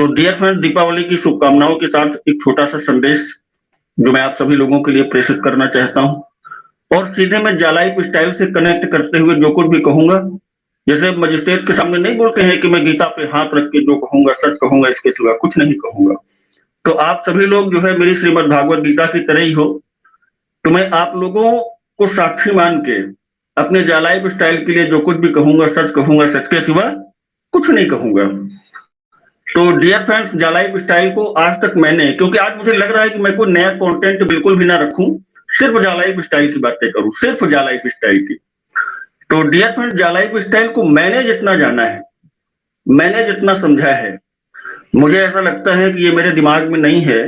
तो dear friend, Deepawali की शुभकामनाओं के साथ एक छोटा सा संदेश जो मैं आप सभी लोगों के लिए प्रेषित करना चाहता हूँ, और सीधे मैं जालाइफ स्टाइल से कनेक्ट करते हुए जो कुछ भी कहूंगा, जैसे मजिस्ट्रेट के सामने नहीं बोलते हैं कि मैं गीता पे हाथ रख के जो कहूंगा सच कहूंगा, इसके सिवा कुछ नहीं कहूंगा। तो आप सभी लोग जो है मेरी श्रीमद् भागवत गीता की तरह ही हो, तो मैं आप लोगों को साक्षी मान के अपने जालाइफ स्टाइल के लिए जो कुछ भी कहूंगा सच के सिवा कुछ नहीं कहूंगा। तो डियर फ्रेंड्स, जालाइफ स्टाइल को आज तक मैंने, क्योंकि आज मुझे लग रहा है कि मैं कोई नया कंटेंट बिल्कुल भी ना रखूं, सिर्फ जालाइफ स्टाइल की बातें करूं, सिर्फ जालाइफ स्टाइल की। तो डियर फ्रेंड्स, जालाइफ स्टाइल को मैंने जितना जाना है, मैंने जितना समझा है, मुझे ऐसा लगता है कि ये मेरे दिमाग में नहीं है,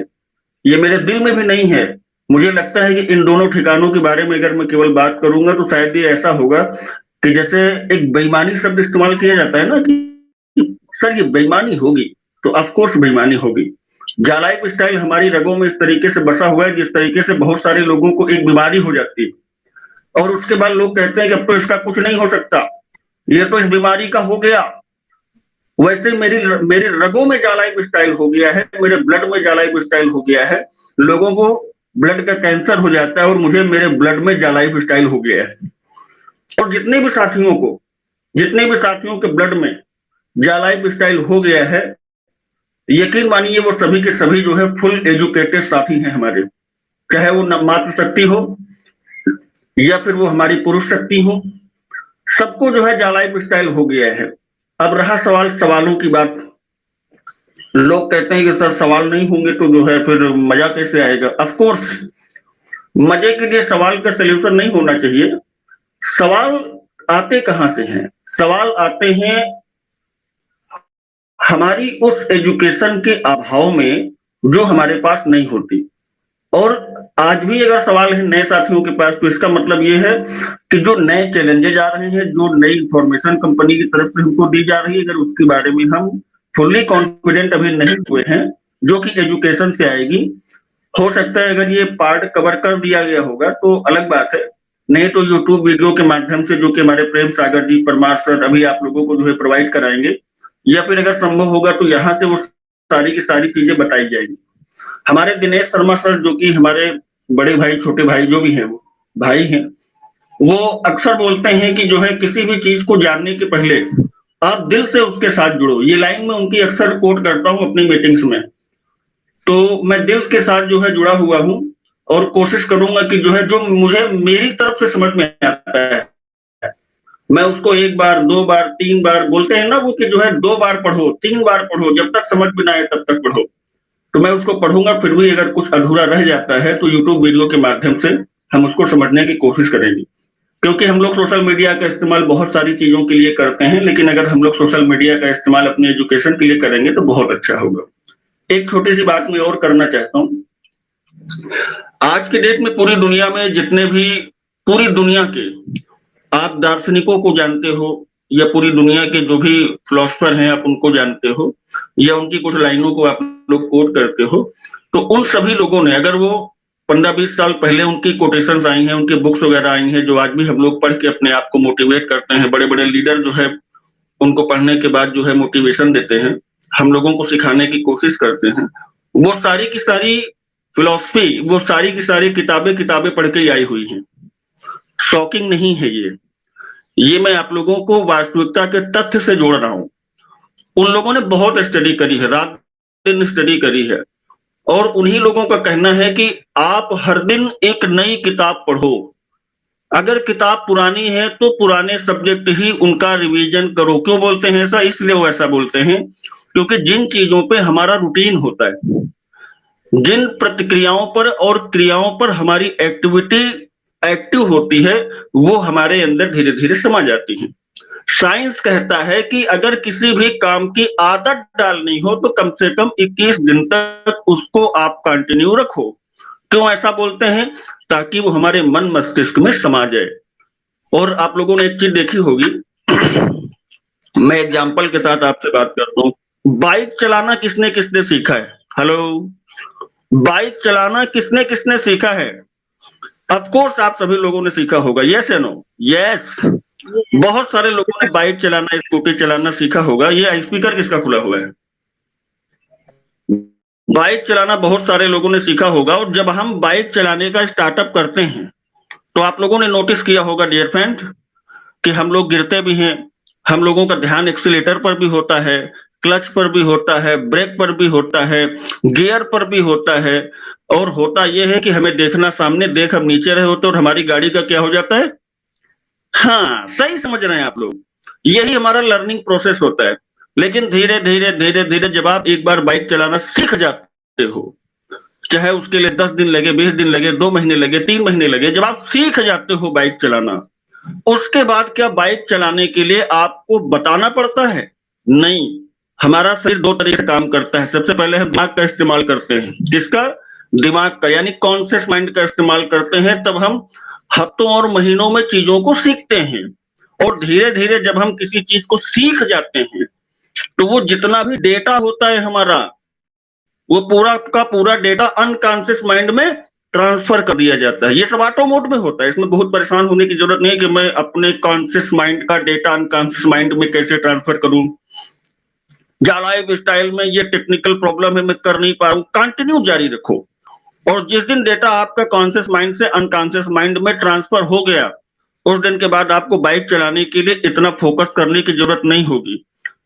ये मेरे दिल में भी नहीं है। मुझे लगता है कि इन दोनों ठिकानों के बारे में अगर मैं केवल बात करूंगा तो शायद ये ऐसा होगा कि जैसे एक बेईमानी शब्द इस्तेमाल किया जाता है ना कि सर ये बेईमानी होगी, तो ऑफ कोर्स बेईमानी होगी। जालाइफ स्टाइल हमारी रगों में इस तरीके से बसा हुआ है जिस तरीके से बहुत सारे लोगों को एक बीमारी हो जाती है और उसके बाद लोग कहते हैं कि अब तो इसका कुछ नहीं हो सकता, ये तो इस बीमारी का हो गया। वैसे मेरी रगों में जालाइफ स्टाइल हो गया है, मेरे ब्लड में जालाइफ स्टाइल हो गया है। लोगों को ब्लड का कैंसर हो जाता है और मुझे मेरे ब्लड में जालाइफ स्टाइल हो गया है। और जितने भी साथियों के ब्लड में जालाइफ स्टाइल हो गया है, यकीन मानिए वो सभी के सभी जो है फुल एजुकेटेड साथी हैं हमारे, चाहे वो मातृ शक्ति हो या फिर वो हमारी पुरुष शक्ति हो, सबको जो है जालाइफ स्टाइल हो गया है। अब रहा सवाल सवालों की बात, लोग कहते हैं कि सर सवाल नहीं होंगे तो जो है फिर मजा कैसे आएगा। ऑफ कोर्स मजे के लिए सवाल का सलूशन नहीं होना चाहिए। सवाल आते कहां से हैं? सवाल आते हैं हमारी उस एजुकेशन के अभाव में जो हमारे पास नहीं होती। और आज भी अगर सवाल है नए साथियों के पास, तो इसका मतलब ये है कि जो नए चैलेंजेस आ रहे हैं, जो नई इंफॉर्मेशन कंपनी की तरफ से हमको दी जा रही है, अगर उसके बारे में हम फुल्ली कॉन्फिडेंट अभी नहीं हुए हैं, जो कि एजुकेशन से आएगी, हो सकता है अगर ये पार्ट कवर कर दिया गया होगा तो अलग बात है, नहीं तो यूट्यूब वीडियो के माध्यम से जो कि हमारे प्रेम सागर जी परमार सर अभी आप लोगों को जो है प्रोवाइड कराएंगे, या फिर अगर संभव होगा तो यहाँ से वो सारी की सारी चीजें बताई जाएंगी। हमारे दिनेश शर्मा सर जो कि हमारे बड़े भाई छोटे भाई जो भी हैं वो भाई हैं, वो अक्सर बोलते हैं कि जो है किसी भी चीज को जानने के पहले आप दिल से उसके साथ जुड़ो। ये लाइन मैं उनकी अक्सर कोट करता हूँ अपनी मीटिंग्स में। तो मैं दिल के साथ जो है जुड़ा हुआ हूँ और कोशिश करूंगा कि जो है जो मुझे मेरी तरफ से समझ में आता है मैं उसको एक बार, दो बार, तीन बार, बोलते हैं ना वो कि जो है 2 बार पढ़ो, 3 बार पढ़ो, जब तक समझ में ना आए तब तक पढ़ो। तो मैं उसको पढ़ूंगा, फिर भी अगर कुछ अधूरा रह जाता है तो यूट्यूब वीडियो के माध्यम से हम उसको समझने की कोशिश करेंगे। क्योंकि हम लोग सोशल मीडिया का इस्तेमाल बहुत सारी चीजों के लिए करते हैं, लेकिन अगर हम लोग सोशल मीडिया का इस्तेमाल अपनी एजुकेशन के लिए करेंगे तो बहुत अच्छा होगा। एक छोटी सी बात मैं और करना चाहता हूँ। आज के डेट में पूरी दुनिया में जितने भी पूरी दुनिया के आप दार्शनिकों को जानते हो या पूरी दुनिया के जो भी फिलोसफर हैं आप उनको जानते हो या उनकी कुछ लाइनों को आप लोग कोट करते हो, तो उन सभी लोगों ने, अगर वो 15-20 साल पहले उनकी कोटेशंस आई हैं, उनके बुक्स वगैरह आई हैं जो आज भी हम लोग पढ़ के अपने आप को मोटिवेट करते हैं, बड़े बड़े लीडर जो है उनको पढ़ने के बाद जो है मोटिवेशन देते हैं, हम लोगों को सिखाने की कोशिश करते हैं, वो सारी की सारी फिलॉसफी, वो सारी की सारी किताबें पढ़ के ही आई हुई हैं। शॉकिंग नहीं है ये मैं आप लोगों को वास्तविकता के तथ्य से जोड़ रहा हूं। उन लोगों ने बहुत स्टडी करी है, रात दिन स्टडी करी है, और उन्हीं लोगों का कहना है कि आप हर दिन एक नई किताब पढ़ो। अगर किताब पुरानी है तो पुराने सब्जेक्ट ही उनका रिवीजन करो। क्यों बोलते हैं ऐसा? इसलिए वो ऐसा बोलते हैं क्योंकि जिन चीजों पे हमारा रूटीन होता है, जिन प्रतिक्रियाओं पर और क्रियाओं पर हमारी एक्टिविटी एक्टिव होती है, वो हमारे अंदर धीरे धीरे समा जाती है। साइंस कहता है कि अगर किसी भी काम की आदत डालनी हो तो कम से कम 21 दिन तक उसको आप कंटिन्यू रखो। क्यों ऐसा बोलते हैं? ताकि वो हमारे मन मस्तिष्क में समा जाए। और आप लोगों ने एक चीज देखी होगी, मैं एग्जाम्पल के साथ आपसे बात करता हूँ। बाइक चलाना किसने किसने सीखा है? हेलो, बाइक चलाना किसने किसने सीखा है? ऑफ कोर्स आप सभी लोगों ने सीखा होगा। यस या नो? यस। बहुत सारे लोगों ने बाइक चलाना, स्कूटी चलाना सीखा होगा। ये स्पीकर किसका खुला हुआ है? बाइक चलाना बहुत सारे लोगों ने सीखा होगा, और जब हम बाइक चलाने का स्टार्टअप करते हैं तो आप लोगों ने नोटिस किया होगा डियर फ्रेंड कि हम लोग गिरते भी हैं, हम लोगों का ध्यान एक्सीलेटर पर भी होता है, क्लच पर भी होता है, ब्रेक पर भी होता है, गियर पर भी होता है। और होता यह है कि हमें देखना सामने, देख हम नीचे रहे होते और हमारी गाड़ी का क्या हो जाता है। हाँ, सही समझ रहे हैं आप लोग, यही हमारा लर्निंग प्रोसेस होता है। लेकिन धीरे धीरे धीरे धीरे जब आप एक बार बाइक चलाना सीख जाते हो, चाहे उसके लिए 10 दिन लगे, 20 दिन लगे, 2 महीने लगे, 3 महीने लगे, जब आप सीख जाते हो बाइक चलाना, उसके बाद क्या बाइक चलाने के लिए आपको बताना पड़ता है? नहीं। हमारा शरीर दो तरीके से काम करता है। सबसे पहले हम दिमाग का इस्तेमाल करते हैं। किसका? दिमाग का, यानी कॉन्शियस माइंड का इस्तेमाल करते हैं। तब हम हफ्तों और महीनों में चीजों को सीखते हैं, और धीरे धीरे जब हम किसी चीज को सीख जाते हैं तो वो जितना भी डेटा होता है हमारा, वो पूरा का पूरा डेटा अनकॉन्शियस माइंड में ट्रांसफर कर दिया जाता है। ये सब ऑटो मोड में होता है, इसमें बहुत परेशान होने की जरूरत नहीं कि मैं अपने कॉन्शियस माइंड का डेटा अनकॉन्शियस माइंड में कैसे ट्रांसफर करूं, या लाइफ स्टाइल में ये टेक्निकल प्रॉब्लम है मैं कर नहीं पा रहा हूं। कंटिन्यू जारी रखो, और जिस दिन डेटा आपका कॉन्शियस माइंड से अनकॉन्शियस माइंड में ट्रांसफर हो गया, उस दिन के बाद आपको बाइक चलाने के लिए इतना फोकस करने की जरूरत नहीं होगी।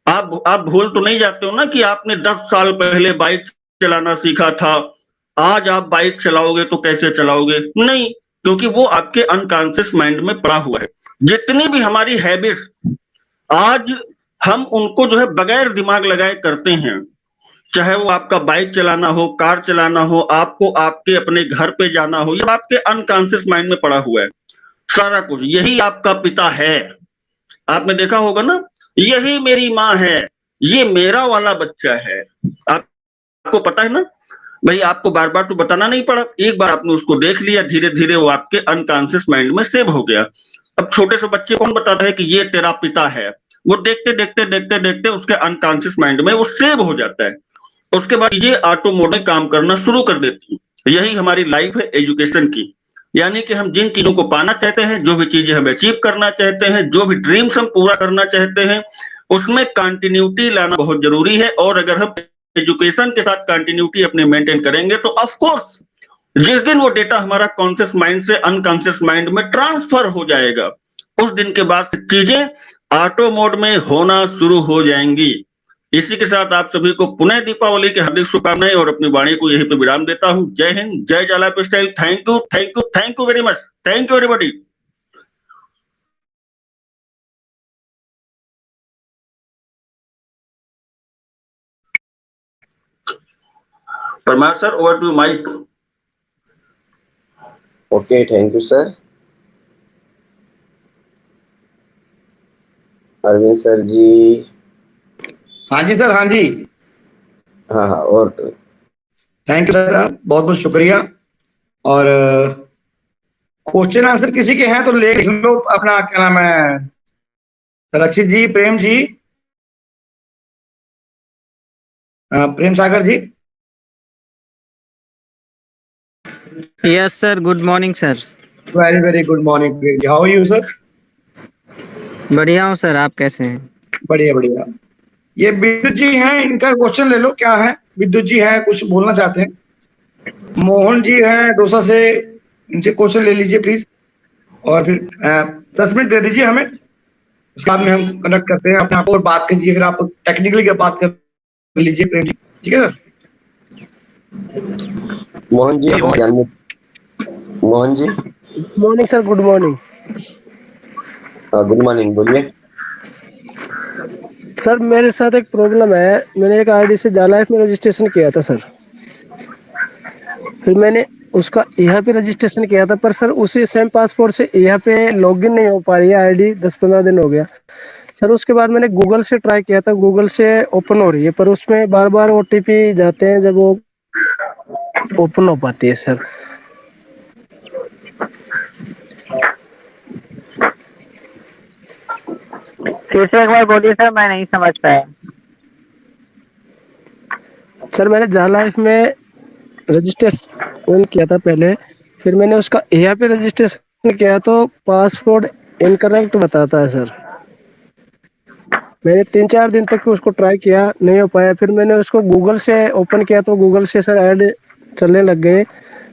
आप भूल तो नहीं जाते हो ना कि आपने 10 साल पहले बाइक चलाना सीखा था, आज आप बाइक चलाओगे तो कैसे चलाओगे? नहीं, क्योंकि वो आपके अनकॉन्शियस माइंड में पड़ा हुआ है। जितनी भी हमारी हैबिट्स आज हम उनको जो है बगैर दिमाग लगाए करते हैं, चाहे वो आपका बाइक चलाना हो, कार चलाना हो, आपको आपके अपने घर पे जाना हो, ये आपके अनकॉन्शियस माइंड में पड़ा हुआ है सारा कुछ। यही आपका पिता है, आपने देखा होगा ना, यही मेरी माँ है, ये मेरा वाला बच्चा है। आपको पता है ना भाई, आपको बार बार तो बताना नहीं पड़ा, एक बार आपने उसको देख लिया, धीरे धीरे वो आपके अनकॉन्शियस माइंड में सेव हो गया। अब छोटे से बच्चे कौन बताता है कि ये तेरा पिता है? वो देखते देखते देखते देखते उसके अनकॉन्शियस माइंड में वो सेव हो जाता है। उसके बाद ये ऑटो मोड में काम करना शुरू कर देती है। यही हमारी लाइफ है एजुकेशन की, यानी कि हम जिन चीजों को पाना चाहते हैं, जो भी चीजें हम अचीव करना चाहते हैं, जो भी ड्रीम्स हम पूरा करना चाहते हैं, उसमें कंटिन्यूटी लाना बहुत जरूरी है। और अगर हम एजुकेशन के साथ कंटिन्यूटी अपने मेंटेन करेंगे तो ऑफ कोर्स जिस दिन वो डेटा हमारा कॉन्शियस माइंड से अनकॉन्शियस माइंड में ट्रांसफर हो जाएगा, उस दिन के बाद चीजें ऑटो मोड में होना शुरू हो जाएंगी। इसी के साथ आप सभी को पुनः दीपावली की हार्दिक शुभकामनाएं, और अपनी वाणी को यहीं पे विराम देता हूं। जय हिंद, जय जाला style. Thank you, thank you, thank you very much. Thank you everybody. Parmar sir, over to mike. Okay, thank you sir. Arvind sir ji. हाँ जी सर, हाँ जी। हाँ, और थैंक यू सर, बहुत बहुत शुक्रिया। और क्वेश्चन आंसर किसी के हैं तो ले लो अपना, क्या नाम है, Rakshit ji, Prem ji, Prem Sagar ji. Yes sir, good morning sir. Very very good morning. How are you sir? बढ़िया हूँ सर, आप कैसे हैं? बढ़िया बढ़िया। ये विद्युत जी हैं, इनका क्वेश्चन ले लो। क्या है, विद्युत जी हैं, कुछ बोलना चाहते हैं? मोहन जी हैं दोसा से, इनसे क्वेश्चन ले लीजिए प्लीज, और फिर 10 मिनट दे दीजिए हमें, उसके बाद में हम कनेक्ट करते हैं अपने आप, और बात कीजिए, फिर आप टेक्निकली क्या बात कर लीजिए प्रेम जी, ठीक है sir? Mohan ji, Mohan ji. Good morning sir, good morning. Good morning, बोलिए सर मेरे साथ एक प्रॉब्लम है, मैंने एक आईडी से जाला में रजिस्ट्रेशन किया था सर, फिर मैंने उसका यहाँ पे रजिस्ट्रेशन किया था, पर सर उसी सेम पासपोर्ट से यहाँ पे लॉगिन नहीं हो पा रही है आईडी, 10-15 दिन हो गया सर। उसके बाद मैंने गूगल से ट्राई किया था, गूगल से ओपन हो रही है, पर उसमें बार बार ओटीपी जाते हैं, जब वो ओपन हो पाती है सर। फिर से एक बार बोलिए सर, मैं नहीं समझ पाया। सर मैंने जाला में रजिस्ट्रेशन किया था पहले, फिर मैंने उसका यहाँ पे रजिस्ट्रेशन किया तो पासपोर्ट इनकरेक्ट बताता है सर। मैंने 3-4 दिन तक उसको ट्राई किया, नहीं हो पाया। फिर मैंने उसको गूगल से ओपन किया तो गूगल से सर ऐड चलने लग गए।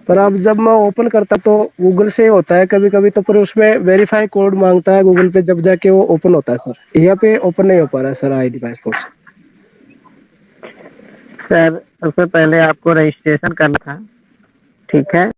पर अब जब मैं ओपन करता तो गूगल से होता है कभी कभी, तो पर उसमें वेरीफाई कोड मांगता है गूगल पे, जब जाके वो ओपन होता है सर। यहाँ पे ओपन नहीं हो पा रहा है सर आईडी पासपोर्ट से। सर सबसे पहले आपको रजिस्ट्रेशन करना था, ठीक है।